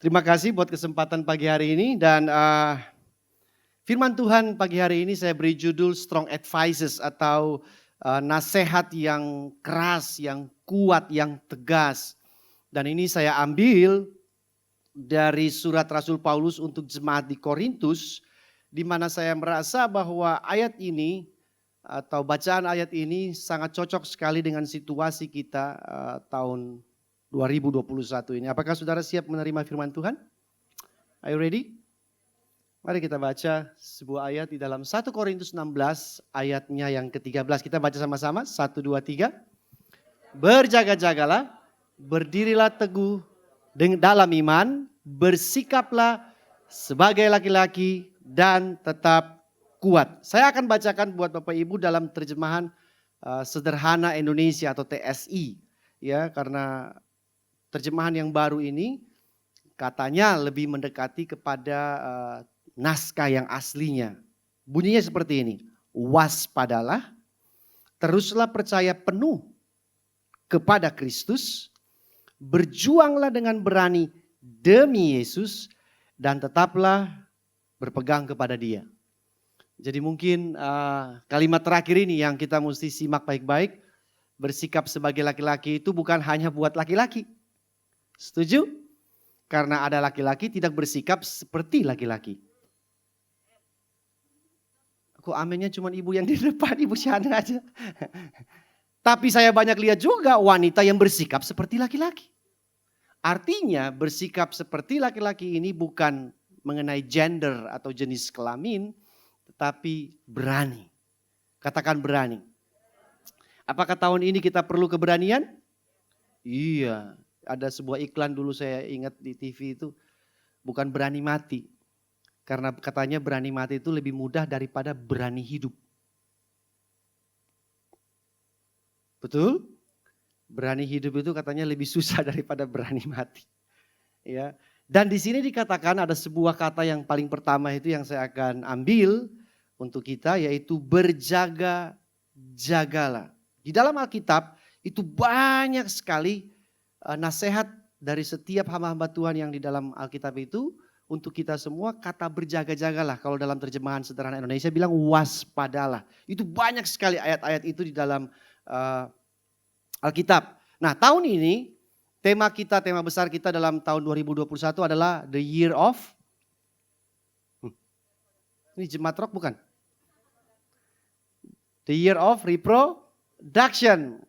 Terima kasih buat kesempatan pagi hari ini dan firman Tuhan pagi hari ini saya beri judul Strong Advices atau nasihat yang keras, yang kuat, yang tegas. Dan ini saya ambil dari surat Rasul Paulus untuk jemaat di Korintus, di mana saya merasa bahwa ayat ini atau bacaan ayat ini sangat cocok sekali dengan situasi kita tahun 2021 ini. Apakah saudara siap menerima firman Tuhan? Are you ready? Mari kita baca sebuah ayat di dalam 1 Korintus 16 ayatnya yang ke-13. Kita baca sama-sama. 1, 2, 3. Berjaga-jagalah, berdirilah teguh dalam iman, bersikaplah sebagai laki-laki dan tetap kuat. Saya akan bacakan buat Bapak Ibu dalam terjemahan sederhana Indonesia atau TSI. Ya, karena terjemahan yang baru ini katanya lebih mendekati kepada naskah yang aslinya. Bunyinya seperti ini. Waspadalah, teruslah percaya penuh kepada Kristus, berjuanglah dengan berani demi Yesus, dan tetaplah berpegang kepada Dia. Jadi mungkin kalimat terakhir ini yang kita mesti simak baik-baik. Bersikap sebagai laki-laki itu bukan hanya buat laki-laki. Setuju? Karena ada laki-laki tidak bersikap seperti laki-laki. Kok amennya cuma ibu yang di depan, ibu Syana aja. Tapi saya banyak lihat juga wanita yang bersikap seperti laki-laki. Artinya bersikap seperti laki-laki ini bukan mengenai gender atau jenis kelamin, tetapi berani. Katakan berani. Apakah tahun ini kita perlu keberanian? Iya. Ada sebuah iklan dulu saya ingat di TV itu, bukan berani mati. Karena katanya berani mati itu lebih mudah daripada berani hidup. Betul? Berani hidup itu katanya lebih susah daripada berani mati. Ya. Dan di sini dikatakan ada sebuah kata yang paling pertama itu yang saya akan ambil untuk kita, yaitu berjaga-jagalah. Di dalam Alkitab itu banyak sekali nasihat dari setiap hamba-hamba Tuhan yang di dalam Alkitab itu untuk kita semua. Kata berjaga-jagalah, kalau dalam terjemahan sederhana Indonesia bilang waspadalah. Itu banyak sekali ayat-ayat itu di dalam Alkitab. Nah, tahun ini tema besar kita dalam tahun 2021 adalah The Year of ini jemaat rock bukan? The Year of Reproduction.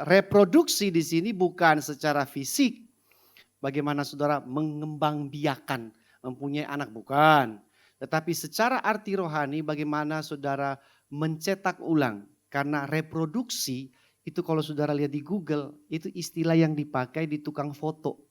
Reproduksi di sini bukan secara fisik. Bagaimana saudara mengembangbiakan, mempunyai anak, bukan. Tetapi secara arti rohani bagaimana saudara mencetak ulang. Karena reproduksi itu kalau saudara lihat di Google, itu istilah yang dipakai di tukang foto.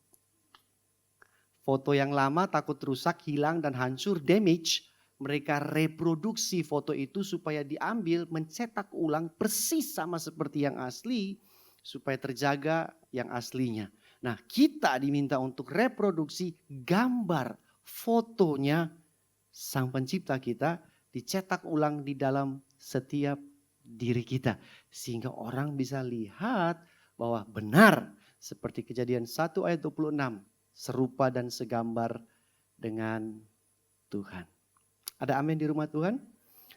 Foto yang lama takut rusak, hilang dan hancur, damage. Mereka reproduksi foto itu supaya diambil, mencetak ulang persis sama seperti yang asli. Supaya terjaga yang aslinya. Nah, kita diminta untuk reproduksi gambar fotonya Sang Pencipta kita. Dicetak ulang di dalam setiap diri kita. Sehingga orang bisa lihat bahwa benar seperti Kejadian 1 ayat 26. Serupa dan segambar dengan Tuhan. Ada amin di rumah Tuhan?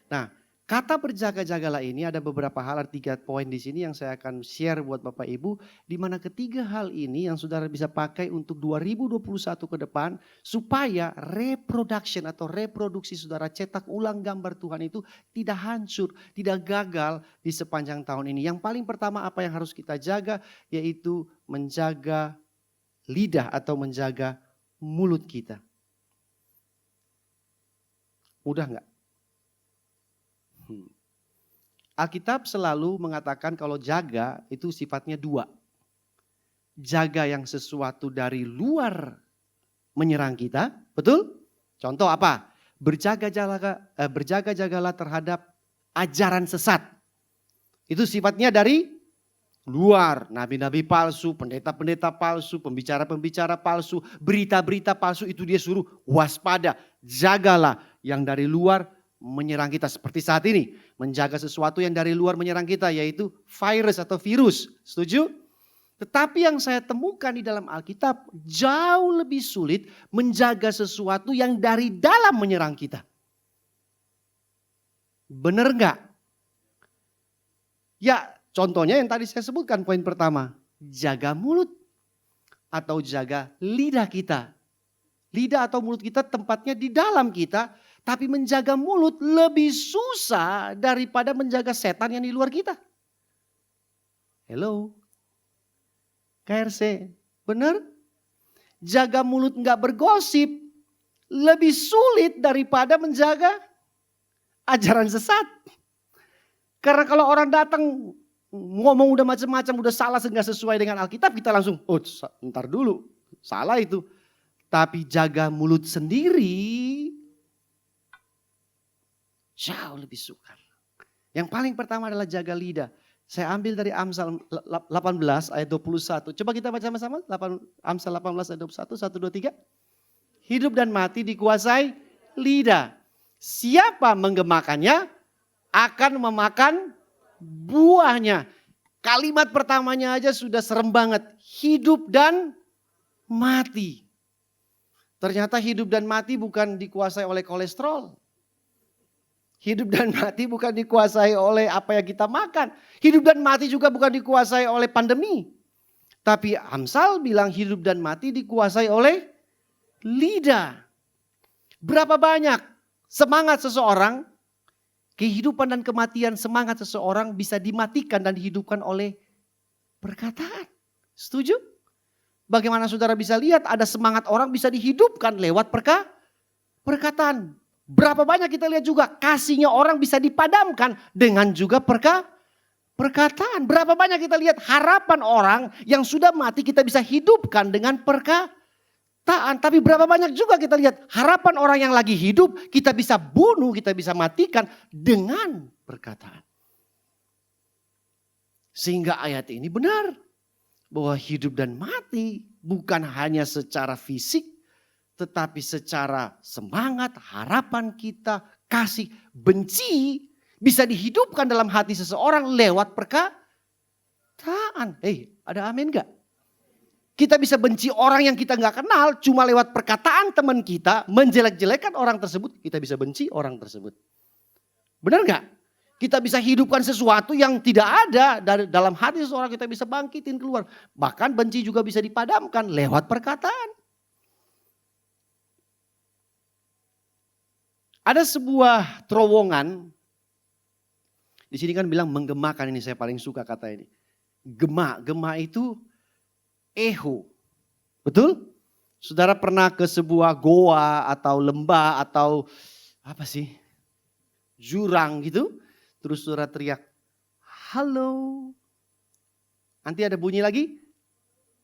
Nah, kata berjaga-jagalah ini ada beberapa hal, ada 3 poin di sini yang saya akan share buat Bapak Ibu. Di mana ketiga hal ini yang saudara bisa pakai untuk 2021 ke depan. Supaya reproduction atau reproduksi saudara cetak ulang gambar Tuhan itu tidak hancur, tidak gagal di sepanjang tahun ini. Yang paling pertama apa yang harus kita jaga, yaitu menjaga lidah atau menjaga mulut kita. Mudah enggak? Alkitab selalu mengatakan kalau jaga itu sifatnya 2. Jaga yang sesuatu dari luar menyerang kita, betul? Contoh apa? Berjaga-jagalah terhadap ajaran sesat. Itu sifatnya dari luar. Nabi-nabi palsu, pendeta-pendeta palsu, pembicara-pembicara palsu, berita-berita palsu, itu dia suruh waspada. Jagalah yang dari luar menyerang kita seperti saat ini. Menjaga sesuatu yang dari luar menyerang kita yaitu virus atau virus. Setuju? Tetapi yang saya temukan di dalam Alkitab jauh lebih sulit menjaga sesuatu yang dari dalam menyerang kita. Benar nggak? Ya contohnya yang tadi saya sebutkan poin pertama. Jaga mulut atau jaga lidah kita. Lidah atau mulut kita tempatnya di dalam kita. Tapi menjaga mulut lebih susah daripada menjaga setan yang di luar kita. Hello? KRC, benar? Jaga mulut nggak bergosip lebih sulit daripada menjaga ajaran sesat. Karena kalau orang datang ngomong udah macam-macam, udah salah nggak sesuai dengan Alkitab, kita langsung, oh ntar dulu, salah itu. Tapi jaga mulut sendiri jauh lebih sukar. Yang paling pertama adalah jaga lidah. Saya ambil dari Amsal 18 ayat 21. Coba kita baca sama-sama. Amsal 18 ayat 21. 1, 2, 3. Hidup dan mati dikuasai lidah. Siapa menggemakannya akan memakan buahnya. Kalimat pertamanya aja sudah serem banget. Hidup dan mati. Ternyata hidup dan mati bukan dikuasai oleh kolesterol. Hidup dan mati bukan dikuasai oleh apa yang kita makan. Hidup dan mati juga bukan dikuasai oleh pandemi. Tapi Amsal bilang hidup dan mati dikuasai oleh lidah. Berapa banyak semangat seseorang, kehidupan dan kematian semangat seseorang bisa dimatikan dan dihidupkan oleh perkataan. Setuju? Bagaimana saudara bisa lihat ada semangat orang bisa dihidupkan lewat perkataan. Berapa banyak kita lihat juga kasihnya orang bisa dipadamkan dengan juga perkataan. Berapa banyak kita lihat harapan orang yang sudah mati kita bisa hidupkan dengan perkataan. Tapi berapa banyak juga kita lihat harapan orang yang lagi hidup kita bisa bunuh, kita bisa matikan dengan perkataan. Sehingga ayat ini benar bahwa hidup dan mati bukan hanya secara fisik, tetapi secara semangat, harapan kita, kasih, benci bisa dihidupkan dalam hati seseorang lewat perkataan. Ada amin gak? Kita bisa benci orang yang kita gak kenal cuma lewat perkataan teman kita, menjelek-jelekan orang tersebut, kita bisa benci orang tersebut. Benar gak? Kita bisa hidupkan sesuatu yang tidak ada dari dalam hati seseorang, kita bisa bangkitin keluar. Bahkan benci juga bisa dipadamkan lewat perkataan. Ada sebuah terowongan, di sini kan bilang menggemakan, ini saya paling suka kata ini. Gema itu eho, betul? Saudara pernah ke sebuah goa atau lembah atau apa sih, jurang gitu, terus saudara teriak, halo. Nanti ada bunyi lagi,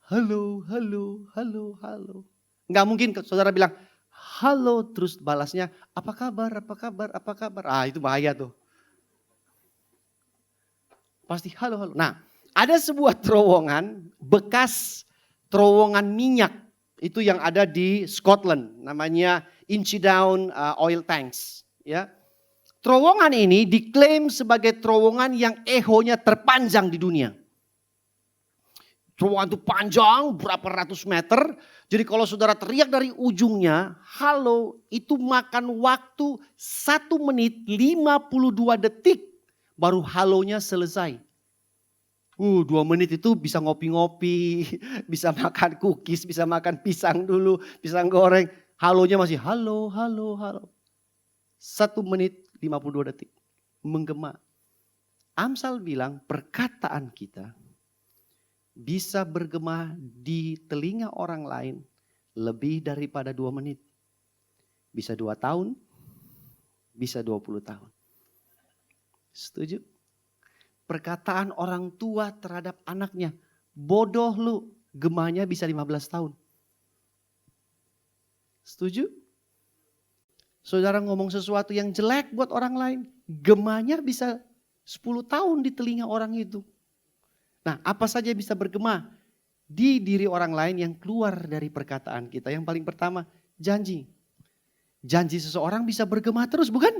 halo, halo, halo, halo. Enggak mungkin saudara bilang, halo, terus balasnya, apa kabar, apa kabar, apa kabar. Itu bahaya tuh. Pasti halo, halo. Nah, ada sebuah terowongan, bekas terowongan minyak. Itu yang ada di Scotland, namanya Inchidown Oil Tanks. Ya. Terowongan ini diklaim sebagai terowongan yang ehonya terpanjang di dunia. Terowongan itu panjang berapa ratus meter. Jadi kalau saudara teriak dari ujungnya, halo, itu makan waktu 1 menit 52 detik baru halonya selesai. 2 menit itu bisa ngopi-ngopi, bisa makan cookies, bisa makan pisang dulu, pisang goreng. Halonya masih halo, halo, halo. 1 menit 52 detik. Menggema. Amsal bilang perkataan kita bisa bergema di telinga orang lain lebih daripada 2 menit. Bisa 2 tahun, bisa 20 tahun. Setuju? Perkataan orang tua terhadap anaknya, bodoh lu, gemanya bisa 15 tahun. Setuju? Saudara ngomong sesuatu yang jelek buat orang lain, gemanya bisa 10 tahun di telinga orang itu. Nah, apa saja bisa bergema di diri orang lain yang keluar dari perkataan kita. Yang paling pertama, janji. Janji seseorang bisa bergema terus, bukan?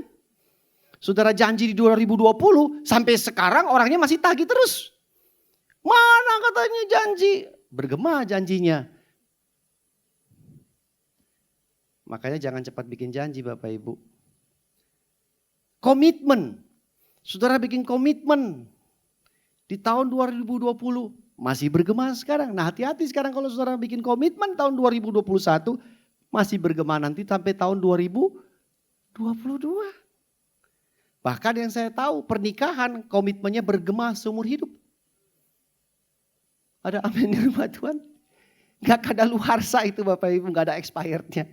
Saudara janji di 2020, sampai sekarang orangnya masih tagih terus. Mana katanya janji? Bergema janjinya. Makanya jangan cepat bikin janji Bapak Ibu. Komitmen. Saudara bikin komitmen di tahun 2020 masih bergema sekarang. Nah hati-hati sekarang kalau saudara bikin komitmen tahun 2021 masih bergema nanti sampai tahun 2022. Bahkan yang saya tahu pernikahan komitmennya bergema seumur hidup. Ada amin di rumah Tuhan. Gak ada luarsa itu Bapak Ibu, gak ada expirednya.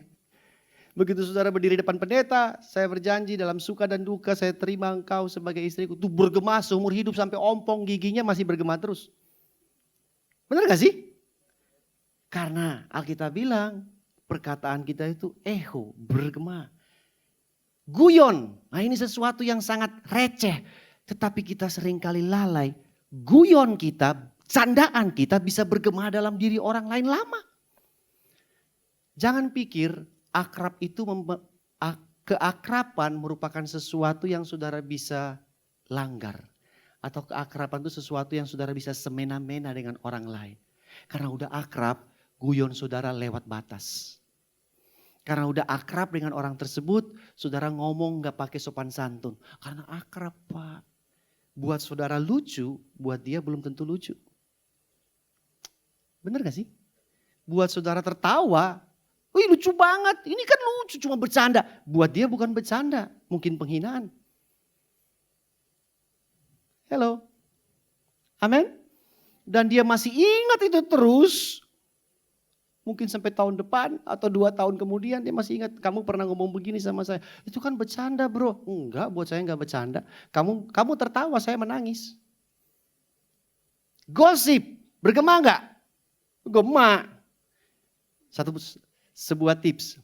Begitu saudara berdiri depan pendeta, saya berjanji dalam suka dan duka saya terima engkau sebagai istriku. Itu bergema seumur hidup sampai ompong giginya masih bergema terus. Benar gak sih? Karena Alkitab bilang perkataan kita itu echo, bergema. Guyon, nah ini sesuatu yang sangat receh. Tetapi kita seringkali lalai. Guyon kita, candaan kita bisa bergema dalam diri orang lain lama. Jangan pikir akrab itu keakraban merupakan sesuatu yang saudara bisa langgar. Atau keakraban itu sesuatu yang saudara bisa semena-mena dengan orang lain. Karena udah akrab, guyon saudara lewat batas. Karena udah akrab dengan orang tersebut, saudara ngomong gak pakai sopan santun. Karena akrab Pak. Buat saudara lucu, buat dia belum tentu lucu. Bener gak sih? Buat saudara tertawa, wih lucu banget, ini kan lucu cuma bercanda. Buat dia bukan bercanda, mungkin penghinaan. Hello. Amin. Dan dia masih ingat itu terus. Mungkin sampai tahun depan atau 2 tahun kemudian dia masih ingat. Kamu pernah ngomong begini sama saya. Itu kan bercanda bro. Enggak, buat saya enggak bercanda. Kamu tertawa, saya menangis. Gosip, bergema enggak? Gema. Sebuah tips.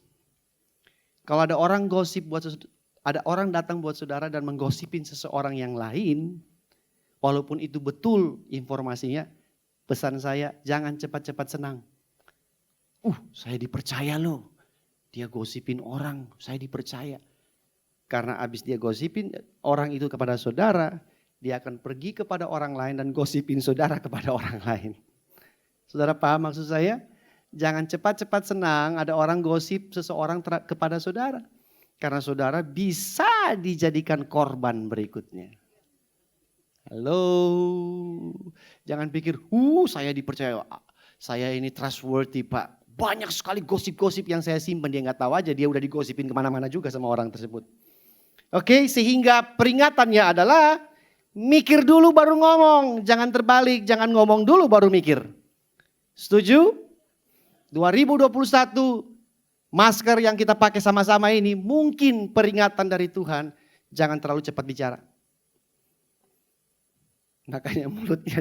Kalau ada orang gosip ada orang datang buat saudara dan menggosipin seseorang yang lain, walaupun itu betul informasinya, pesan saya jangan cepat-cepat senang. Saya dipercaya loh. Dia gosipin orang, saya dipercaya. Karena abis dia gosipin orang itu kepada saudara, dia akan pergi kepada orang lain dan gosipin saudara kepada orang lain. Saudara paham maksud saya? Jangan cepat-cepat senang ada orang gosip seseorang kepada saudara. Karena saudara bisa dijadikan korban berikutnya. Halo, jangan pikir, saya dipercaya, saya ini trustworthy Pak. Banyak sekali gosip-gosip yang saya simpan, dia gak tahu aja dia udah digosipin kemana-mana juga sama orang tersebut. Oke, sehingga peringatannya adalah mikir dulu baru ngomong. Jangan terbalik, jangan ngomong dulu baru mikir. Setuju? 2021 masker yang kita pakai sama-sama ini mungkin peringatan dari Tuhan. Jangan terlalu cepat bicara. Makanya mulutnya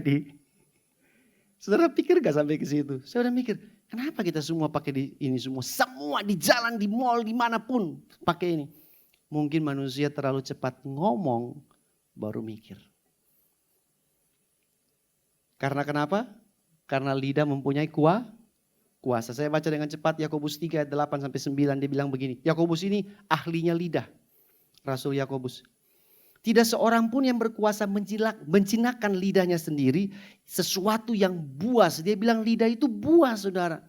Saudara pikir gak sampai ke situ? Saudara mikir, kenapa kita semua pakai ini semua? Semua di jalan, di mall, dimanapun pakai ini. Mungkin manusia terlalu cepat ngomong, baru mikir. Karena kenapa? Karena lidah mempunyai kuasa. Saya baca dengan cepat Yakobus 3 ayat 8 sampai 9, dia bilang begini. Yakobus ini ahlinya lidah. Rasul Yakobus. Tidak seorang pun yang berkuasa menjinakkan lidahnya sendiri sesuatu yang buas. Dia bilang lidah itu buas saudara.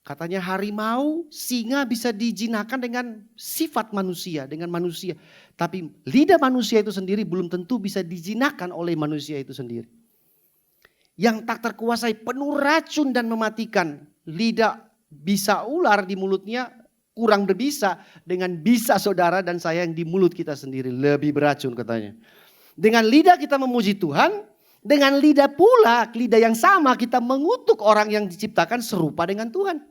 Katanya harimau, singa bisa dijinakkan dengan sifat manusia, dengan manusia. Tapi lidah manusia itu sendiri belum tentu bisa dijinakkan oleh manusia itu sendiri. Yang tak terkuasai penuh racun dan mematikan. Lidah bisa ular di mulutnya. Kurang berbisa dengan bisa saudara dan saya yang di mulut kita sendiri. Lebih beracun katanya. Dengan lidah kita memuji Tuhan. Dengan lidah pula, lidah yang sama kita mengutuk orang yang diciptakan serupa dengan Tuhan.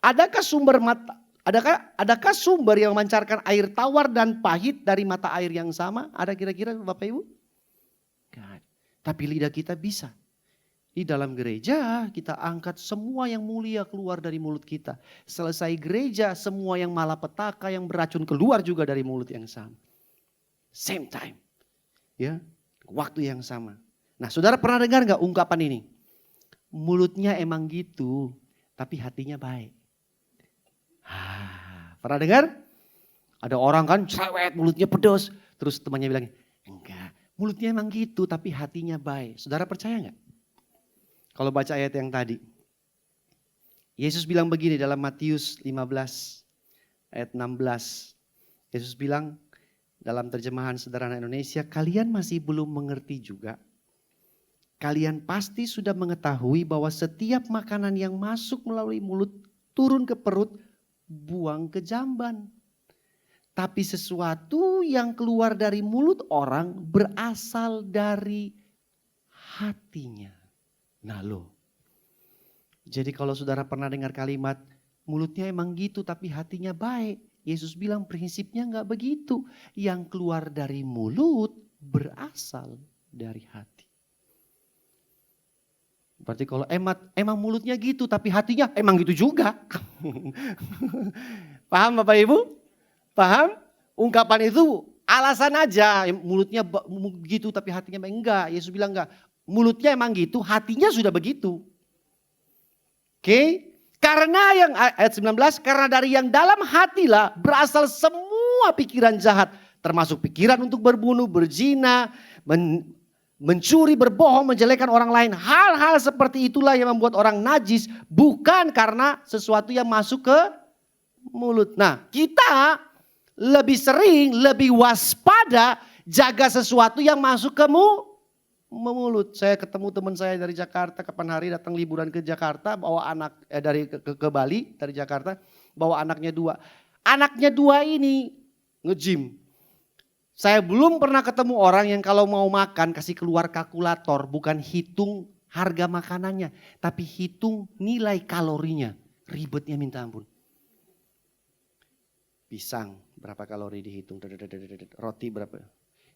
Adakah sumber yang memancarkan air tawar dan pahit dari mata air yang sama? Ada kira-kira Bapak Ibu? Gak. Tapi lidah kita bisa. Di dalam gereja kita angkat semua yang mulia keluar dari mulut kita. Selesai gereja semua yang malapetaka yang beracun keluar juga dari mulut yang sama. Same time. Ya, waktu yang sama. Nah saudara pernah dengar gak ungkapan ini? Mulutnya emang gitu tapi hatinya baik. Pernah dengar? Ada orang kan cerewet mulutnya pedas. Terus temannya bilang enggak Mulutnya emang gitu tapi hatinya baik. Saudara percaya nggak? Kalau baca ayat yang tadi. Yesus bilang begini dalam Matius 15 ayat 16. Yesus bilang dalam terjemahan sederhana Indonesia, kalian masih belum mengerti juga. Kalian pasti sudah mengetahui bahwa setiap makanan yang masuk melalui mulut turun ke perut, buang ke jamban. Tapi sesuatu yang keluar dari mulut orang berasal dari hatinya. Nah loh. Jadi kalau saudara pernah dengar kalimat, mulutnya emang gitu tapi hatinya baik. Yesus bilang prinsipnya enggak begitu. Yang keluar dari mulut berasal dari hati. Berarti kalau emang mulutnya gitu tapi hatinya emang gitu juga. Paham Bapak Ibu? Paham? Ungkapan itu alasan aja. Mulutnya begitu tapi hatinya enggak. Yesus bilang enggak. Mulutnya emang gitu, hatinya sudah begitu. Oke? Karena yang ayat 19, karena dari yang dalam hatilah berasal semua pikiran jahat. Termasuk pikiran untuk berbunuh, berzina, mencuri, berbohong, menjelekkan orang lain. Hal-hal seperti itulah yang membuat orang najis. Bukan karena sesuatu yang masuk ke mulut. Nah kita lebih sering, lebih waspada jaga sesuatu yang masuk ke mulut. Saya ketemu teman saya dari Jakarta, kapan hari datang liburan ke Jakarta, bawa anak dari ke Bali dari Jakarta, bawa anaknya 2. Anaknya 2 ini nge-gym. Saya belum pernah ketemu orang yang kalau mau makan kasih keluar kalkulator, bukan hitung harga makanannya, tapi hitung nilai kalorinya. Ribetnya minta ampun. Pisang berapa kalori dihitung, roti berapa.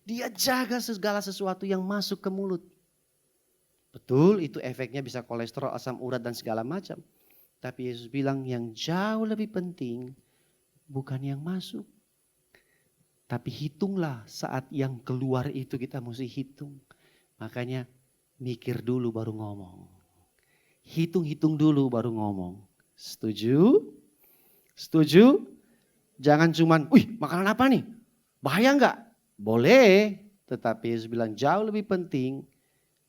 Dia jaga segala sesuatu yang masuk ke mulut. Betul itu efeknya bisa kolesterol, asam urat dan segala macam. Tapi Yesus bilang yang jauh lebih penting bukan yang masuk. Tapi hitunglah saat yang keluar itu kita mesti hitung. Makanya mikir dulu baru ngomong. Hitung-hitung dulu baru ngomong. Setuju? Setuju? Jangan cuman, wih makanan apa nih? Bahaya enggak? Boleh, tetapi Yesus bilang jauh lebih penting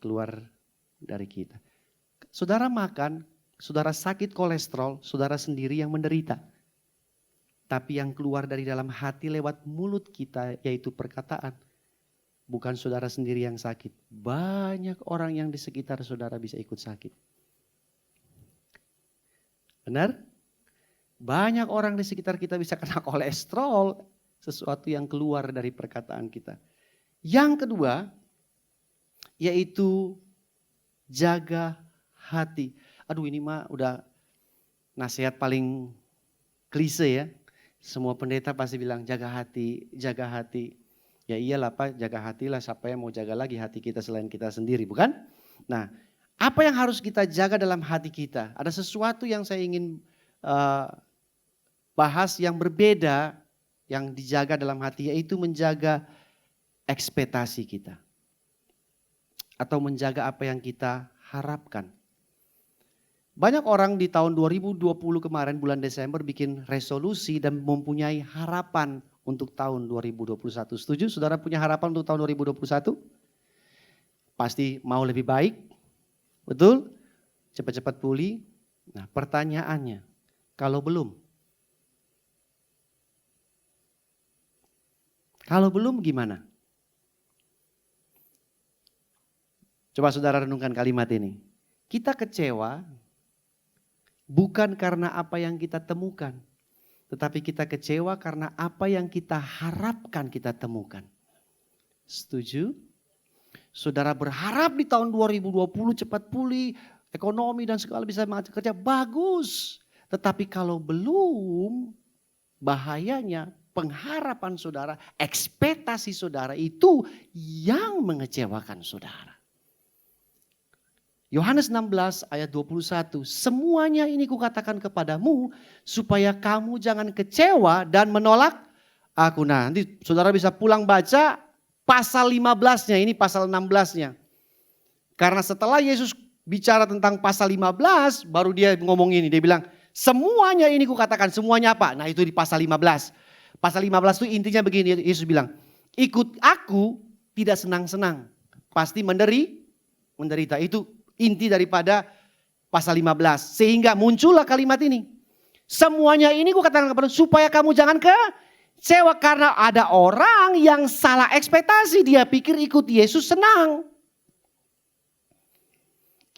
keluar dari kita. Saudara makan, saudara sakit kolesterol, saudara sendiri yang menderita. Tapi yang keluar dari dalam hati lewat mulut kita yaitu perkataan. Bukan saudara sendiri yang sakit. Banyak orang yang di sekitar saudara bisa ikut sakit. Benar? Banyak orang di sekitar kita bisa kena kolesterol. Sesuatu yang keluar dari perkataan kita. Yang kedua, yaitu jaga hati. Aduh ini mah udah nasihat paling klise ya. Semua pendeta pasti bilang jaga hati, jaga hati. Ya iyalah Pak, jaga hatilah, siapa yang mau jaga lagi hati kita selain kita sendiri, bukan? Nah, apa yang harus kita jaga dalam hati kita? Ada sesuatu yang saya ingin bahas yang berbeda. Yang dijaga dalam hati yaitu menjaga ekspektasi kita. Atau menjaga apa yang kita harapkan. Banyak orang di tahun 2020 kemarin bulan Desember bikin resolusi dan mempunyai harapan untuk tahun 2021. Setuju? Saudara punya harapan untuk tahun 2021? Pasti mau lebih baik. Betul? Cepat-cepat pulih. Nah pertanyaannya, kalau belum? Kalau belum gimana? Coba saudara renungkan kalimat ini. Kita kecewa bukan karena apa yang kita temukan. Tetapi kita kecewa karena apa yang kita harapkan kita temukan. Setuju? Saudara berharap di tahun 2020 cepat pulih, ekonomi dan segala bisa kerja bagus. Tetapi kalau belum, bahayanya pengharapan saudara, ekspektasi saudara itu yang mengecewakan saudara. Yohanes 16 ayat 21, semuanya ini kukatakan kepadamu supaya kamu jangan kecewa dan menolak aku. Nah nanti saudara bisa pulang baca pasal 15-nya, ini pasal 16-nya. Karena setelah Yesus bicara tentang pasal 15, baru dia ngomong ini, dia bilang semuanya ini kukatakan, semuanya apa? Nah itu di pasal 15. Pasal 15 itu intinya begini, Yesus bilang, ikut aku tidak senang-senang. Pasti menderita. Itu inti daripada pasal 15. Sehingga muncullah kalimat ini. Semuanya ini gue katakan kepada supaya kamu jangan kecewa. Karena ada orang yang salah ekspektasi. Dia pikir ikut Yesus senang.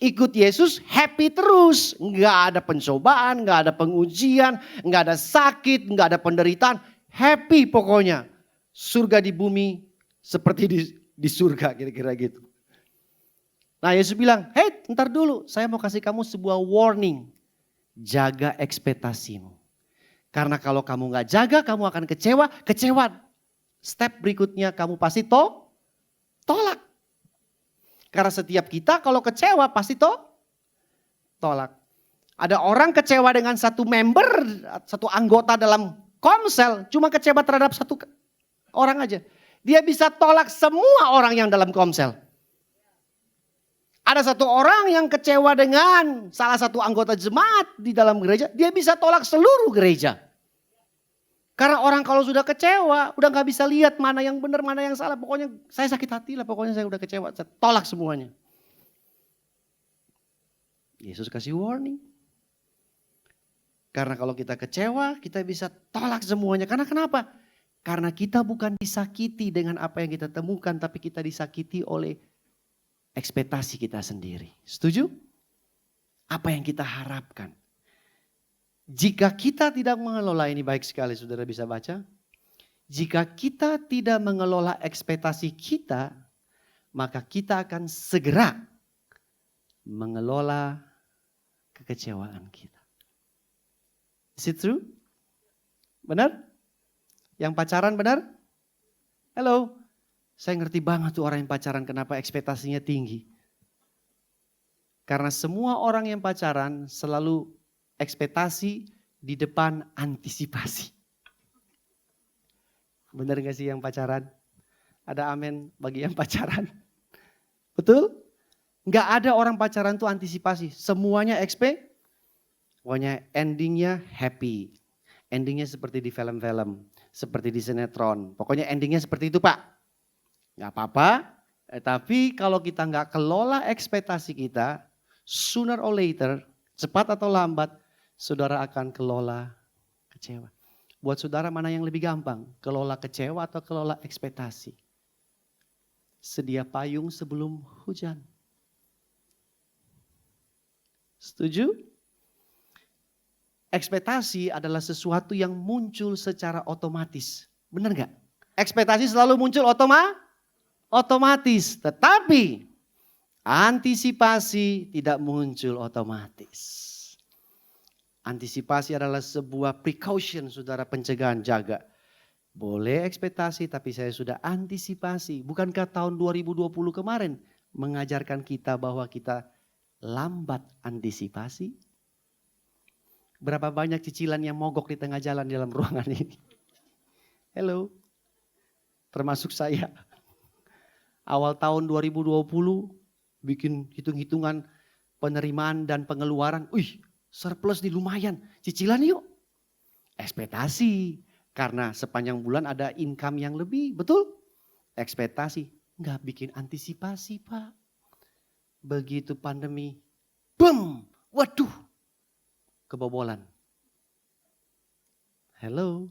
Ikut Yesus happy terus. Nggak ada pencobaan, nggak ada pengujian, nggak ada sakit, nggak ada penderitaan. Happy pokoknya. Surga di bumi seperti di surga kira-kira gitu. Nah Yesus bilang, hey ntar dulu saya mau kasih kamu sebuah warning. Jaga ekspektasimu. Karena kalau kamu nggak jaga kamu akan kecewa. Step berikutnya kamu pasti tolak. Karena setiap kita kalau kecewa pasti tolak. Ada orang kecewa dengan satu member, satu anggota dalam komsel, cuma kecewa terhadap satu orang aja. Dia bisa tolak semua orang yang dalam komsel. Ada satu orang yang kecewa dengan salah satu anggota jemaat di dalam gereja, dia bisa tolak seluruh gereja. Karena orang kalau sudah kecewa, udah gak bisa lihat mana yang benar, mana yang salah. Pokoknya saya sakit hati lah, pokoknya saya udah kecewa. Saya tolak semuanya. Yesus kasih warning. Karena kalau kita kecewa, kita bisa tolak semuanya. Karena kenapa? Karena kita bukan disakiti dengan apa yang kita temukan, tapi kita disakiti oleh ekspektasi kita sendiri. Setuju? Apa yang kita harapkan. Jika kita tidak mengelola, ini baik sekali saudara bisa baca. Jika kita tidak mengelola ekspektasi kita, maka kita akan segera mengelola kekecewaan kita. Is it true? Benar? Yang pacaran benar? Halo? Saya ngerti banget tuh orang yang pacaran kenapa ekspektasinya tinggi. Karena semua orang yang pacaran selalu ekspektasi di depan antisipasi. Benar gak sih yang pacaran? Ada amin bagi yang pacaran. Betul? Gak ada orang pacaran tuh antisipasi. Semuanya pokoknya endingnya happy. Endingnya seperti di film-film. Seperti di sinetron. Pokoknya endingnya seperti itu Pak. Gak apa-apa. Tapi kalau kita gak kelola ekspektasi kita. Sooner or later, cepat atau lambat, saudara akan kelola kecewa. Buat saudara mana yang lebih gampang? Kelola kecewa atau kelola ekspektasi? Sedia payung sebelum hujan. Setuju? Ekspektasi adalah sesuatu yang muncul secara otomatis. Benar gak? Ekspektasi selalu muncul otomatis. Tetapi antisipasi tidak muncul otomatis. Antisipasi adalah sebuah precaution, saudara, pencegahan, jaga. Boleh ekspektasi tapi saya sudah antisipasi. Bukankah tahun 2020 kemarin mengajarkan kita bahwa kita lambat antisipasi? Berapa banyak cicilan yang mogok di tengah jalan di dalam ruangan ini? Hello, termasuk saya. Awal tahun 2020 bikin hitung-hitungan penerimaan dan pengeluaran. Surplus di lumayan, cicilan yuk. Ekspektasi, karena sepanjang bulan ada income yang lebih, betul? Ekspektasi, nggak bikin antisipasi Pak. Begitu pandemi, boom, waduh, kebobolan. Hello,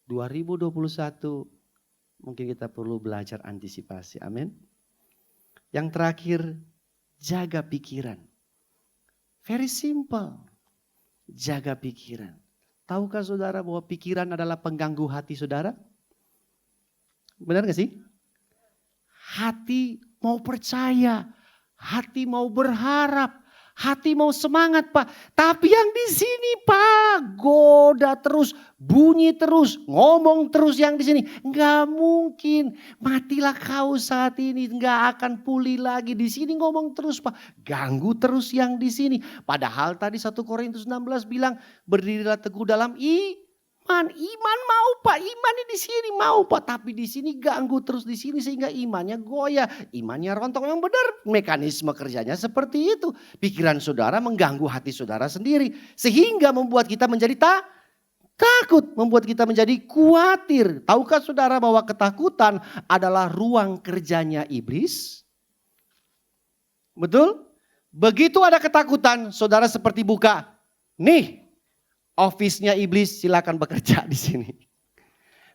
2021 mungkin kita perlu belajar antisipasi, amin. Yang terakhir, jaga pikiran. Very simple. Jaga pikiran. Tahukah saudara bahwa pikiran adalah pengganggu hati saudara? Benar gak sih? Hati mau percaya. Hati mau berharap. Hati mau semangat Pak. Tapi yang di sini Pak, goda terus, bunyi terus, ngomong terus yang di sini. Enggak mungkin, matilah kau saat ini, enggak akan pulih lagi. Di sini ngomong terus Pak, ganggu terus yang di sini. Padahal tadi 1 Korintus 16 bilang, berdirilah teguh dalam iman mau Pak, iman di sini mau Pak, tapi di sini ganggu terus di sini sehingga imannya goyah, imannya rontok. Yang benar mekanisme kerjanya seperti itu. Pikiran saudara mengganggu hati saudara sendiri sehingga membuat kita menjadi Takut membuat kita menjadi khawatir. Tahukah saudara bahwa ketakutan adalah ruang kerjanya iblis? Betul? Begitu ada ketakutan, saudara seperti buka. Nih, office-nya iblis, silakan bekerja di sini.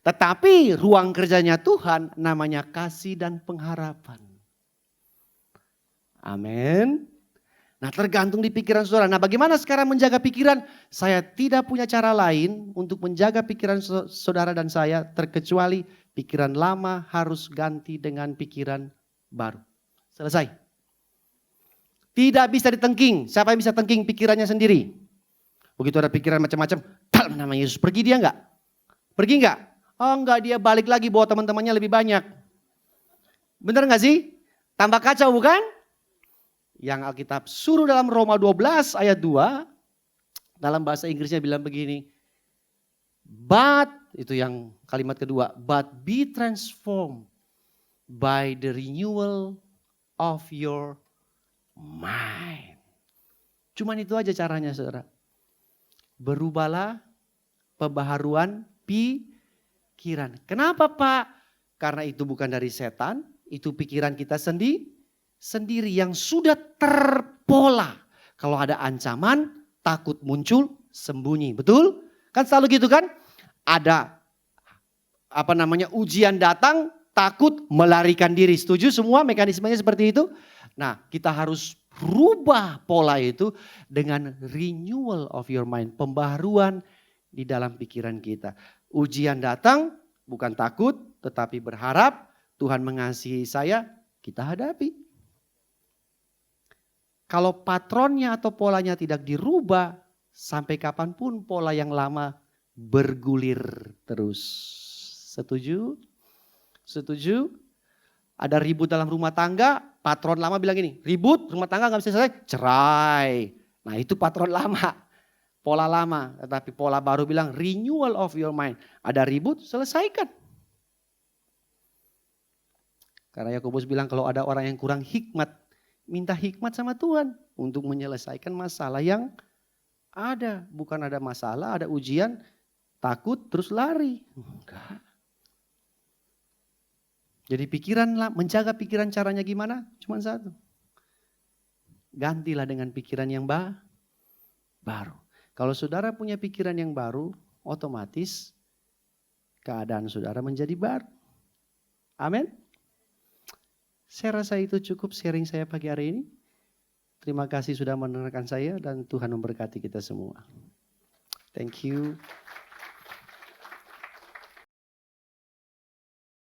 Tetapi ruang kerjanya Tuhan namanya kasih dan pengharapan. Amin. Nah, tergantung di pikiran saudara. Nah, bagaimana sekarang menjaga pikiran? Saya tidak punya cara lain untuk menjaga pikiran saudara dan saya terkecuali pikiran lama harus ganti dengan pikiran baru. Selesai. Tidak bisa ditengking. Siapa yang bisa tengking pikirannya sendiri? Begitu ada pikiran macam-macam, dalam nama Yesus, pergi dia enggak? Pergi enggak? Oh enggak, dia balik lagi bawa teman-temannya lebih banyak. Benar enggak sih? Tambah kacau bukan? Yang Alkitab suruh dalam Roma 12 ayat 2, dalam bahasa Inggrisnya bilang begini. But, itu yang kalimat kedua, but be transformed by the renewal of your mind. Cuman itu aja caranya saudara. Berubahlah pembaharuan pikiran. Kenapa Pak? Karena itu bukan dari setan, itu pikiran kita sendiri yang sudah terpola. Kalau ada ancaman, takut muncul, sembunyi. Betul? Kan selalu gitu kan? Ada ujian datang, takut melarikan diri. Setuju semua mekanismenya seperti itu? Nah, kita harus rubah pola itu dengan renewal of your mind. Pembaharuan di dalam pikiran kita. Ujian datang, bukan takut, tetapi berharap Tuhan mengasihi saya, kita hadapi. Kalau patronnya atau polanya tidak dirubah, sampai kapanpun pola yang lama bergulir terus. Setuju? Setuju? Ada ribut dalam rumah tangga, patron lama bilang gini, ribut rumah tangga gak bisa selesai, cerai. Nah itu patron lama, pola lama. Tetapi pola baru bilang renewal of your mind. Ada ribut, selesaikan. Karena Yakobus bilang kalau ada orang yang kurang hikmat, minta hikmat sama Tuhan untuk menyelesaikan masalah yang ada. Bukan ada masalah, ada ujian, takut terus lari. Enggak. Jadi menjaga pikiran caranya gimana? Cuma satu. Gantilah dengan pikiran yang baru. Kalau saudara punya pikiran yang baru, otomatis keadaan saudara menjadi baru. Amin. Saya rasa itu cukup sharing saya pagi hari ini. Terima kasih sudah mendengarkan saya dan Tuhan memberkati kita semua. Thank you.